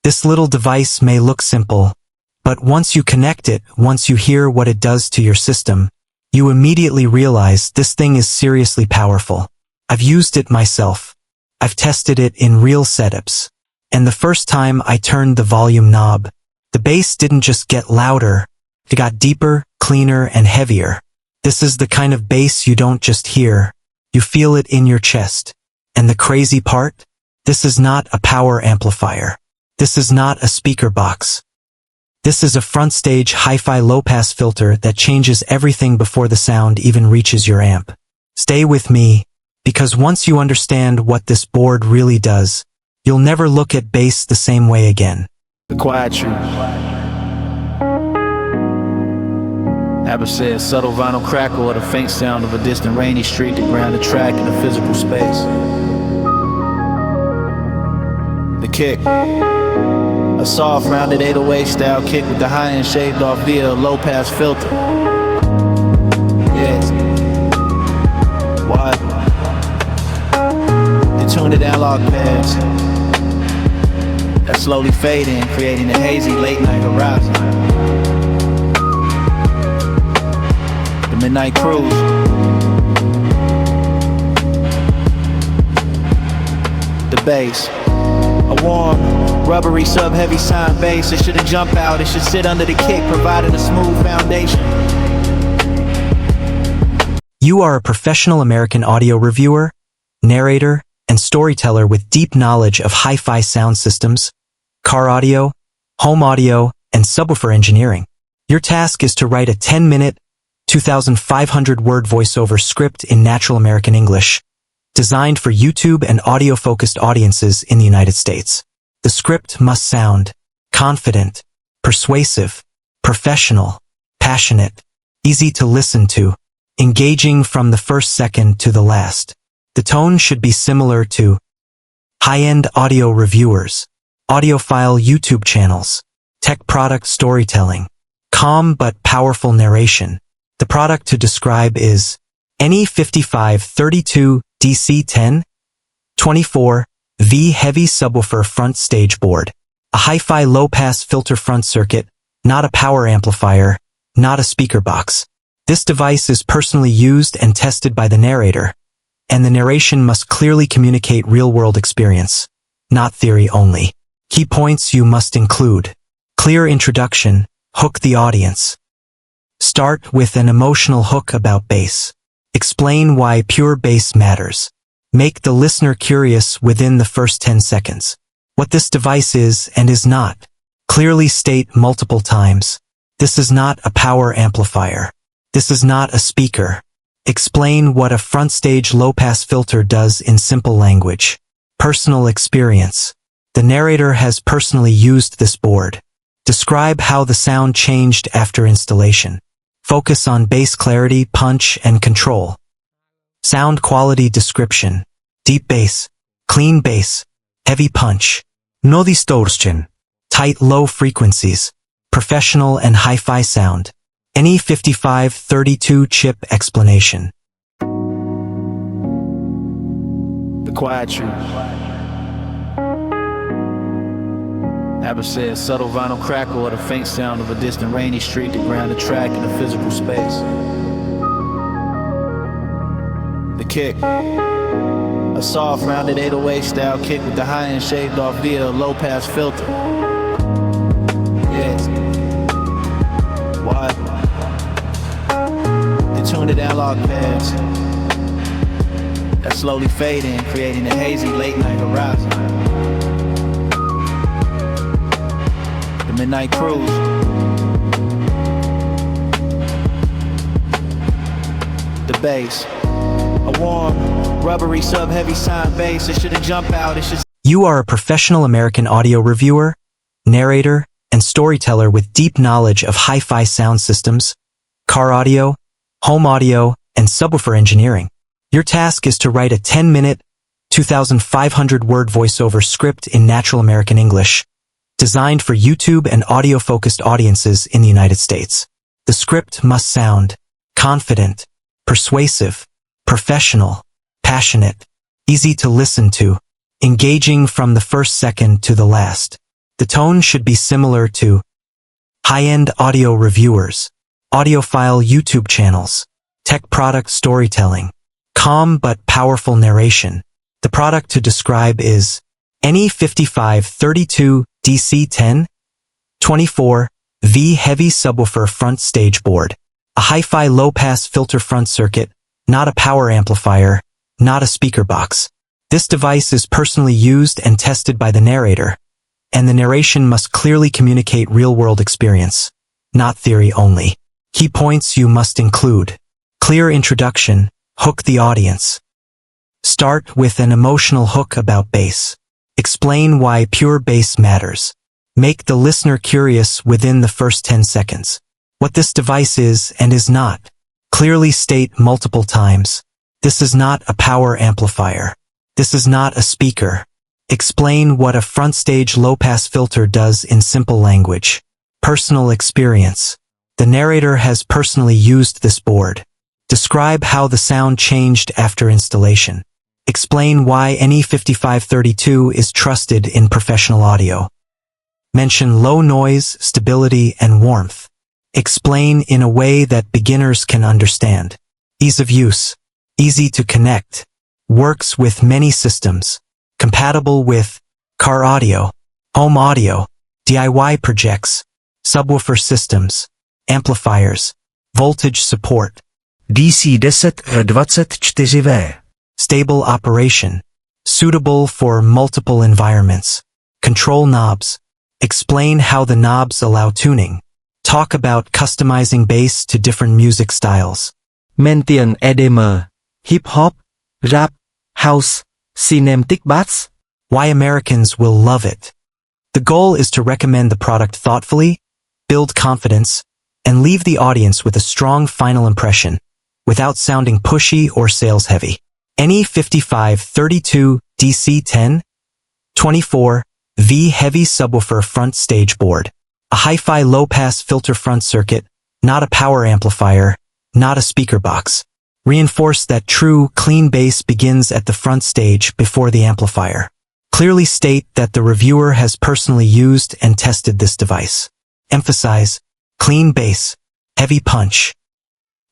This little device may look simple, but once you connect it, once you hear what it does to your system, you immediately realize this thing is seriously powerful. I've used it myself. I've tested it in real setups. And the first time I turned the volume knob, the bass didn't just get louder, it got deeper, cleaner, and heavier. This is the kind of bass you don't just hear, you feel it in your chest. And the crazy part? This is not a power amplifier. This is not a speaker box. This is a front-stage hi-fi low-pass filter that changes everything before the sound even reaches your amp. Stay with me, because once you understand what this board really does, you'll never look at bass the same way again. The quiet truth. Abba says subtle vinyl crackle or the faint sound of a distant rainy street to ground the track in a physical space. The kick. A soft rounded 808 style kick with the high end shaved off via a low pass filter. Yes. What? The tuned analog pads that slowly fade in, creating a hazy late night horizon. The midnight cruise. The bass. A warm, rubbery, sub-heavy sine bass. It shouldn't jump out, it should sit under the kick, providing a smooth foundation. You are a professional American audio reviewer, narrator, and storyteller with deep knowledge of hi-fi sound systems, car audio, home audio, and subwoofer engineering. Your task is to write a 10-minute, 2,500-word voiceover script in natural American English, designed for YouTube and audio-focused audiences in the United States. The script must sound confident, persuasive, professional, passionate, easy to listen to, engaging from the first second to the last. The tone should be similar to high-end audio reviewers, audiophile YouTube channels, tech product storytelling, calm but powerful narration. The product to describe is NE5532 DC10 24V heavy subwoofer front stage board, a hi-fi low-pass filter front circuit, not a power amplifier, not a speaker box. This device is personally used and tested by the narrator, and the narration must clearly communicate real-world experience, not theory only. Key points you must include: clear introduction, hook the audience. Start with an emotional hook about bass. Explain why pure bass matters. Make the listener curious within the first 10 seconds. What this device is and is not. Clearly state multiple times. This is not a power amplifier. This is not a speaker. Explain what a front stage low-pass filter does in simple language. Personal experience. The narrator has personally used this board. Describe how the sound changed after installation. Focus on bass clarity, punch, and control. Sound quality description. Deep bass, clean bass, heavy punch. No distortion. Tight low frequencies. Professional and hi-fi sound. NE5532 chip explanation. The quiet truth. Abba says subtle vinyl crackle or the faint sound of a distant rainy street to ground the track in a physical space. The kick. A soft rounded 808 style kick with the high end shaved off via a low pass filter. Yes. What? The tuned analog pads that slowly fade in, creating a hazy late night horizon. The midnight cruise. The bass. A warm, rubbery, sub-heavy sine bass. It shouldn't jump out, it should... You are a professional American audio reviewer, narrator, and storyteller with deep knowledge of hi-fi sound systems, car audio, home audio, and subwoofer engineering. Your task is to write a 10-minute, 2,500-word voiceover script in natural American English, designed for YouTube and audio-focused audiences in the United States. The script must sound confident, persuasive, professional, passionate, easy to listen to, engaging from the first second to the last. The tone should be similar to high-end audio reviewers, audiophile YouTube channels, tech product storytelling, calm but powerful narration. The product to describe is NE5532 DC1024V Heavy Subwoofer Front Stage Board, a hi-fi low-pass filter front circuit, not a power amplifier, not a speaker box. This device is personally used and tested by the narrator, and the narration must clearly communicate real-world experience, not theory only. Key points you must include: clear introduction, hook the audience. Start with an emotional hook about bass. Explain why pure bass matters. Make the listener curious within the first 10 seconds. What this device is and is not. Clearly state multiple times. This is not a power amplifier. This is not a speaker. Explain what a front stage low-pass filter does in simple language. Personal experience. The narrator has personally used this board. Describe how the sound changed after installation. Explain why NE5532 is trusted in professional audio. Mention low noise, stability, and warmth. Explain in a way that beginners can understand. Ease of use. Easy to connect. Works with many systems. Compatible with car audio, home audio, DIY projects, subwoofer systems, amplifiers, voltage support. DC 1024V. Stable operation. Suitable for multiple environments. Control knobs. Explain how the knobs allow tuning. Talk about customizing bass to different music styles. Maintain EDM, hip-hop, rap, house, cinematic bass. Why Americans will love it. The goal is to recommend the product thoughtfully, build confidence, and leave the audience with a strong final impression, without sounding pushy or sales-heavy. NE5532 DC1024V Heavy Subwoofer Front Stage Board, a hi-fi low-pass filter front circuit, not a power amplifier, not a speaker box. Reinforce that true, clean bass begins at the front stage before the amplifier. Clearly state that the reviewer has personally used and tested this device. Emphasize clean bass, heavy punch,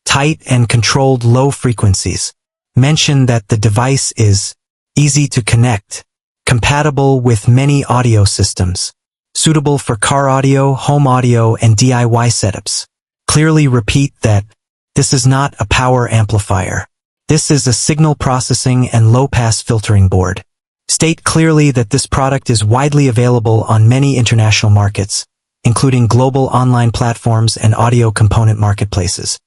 tight and controlled low frequencies. Mention that the device is easy to connect, compatible with many audio systems, suitable for car audio, home audio, and DIY setups. Clearly repeat that this is not a power amplifier. This is a signal processing and low-pass filtering board. State clearly that this product is widely available on many international markets, including global online platforms and audio component marketplaces.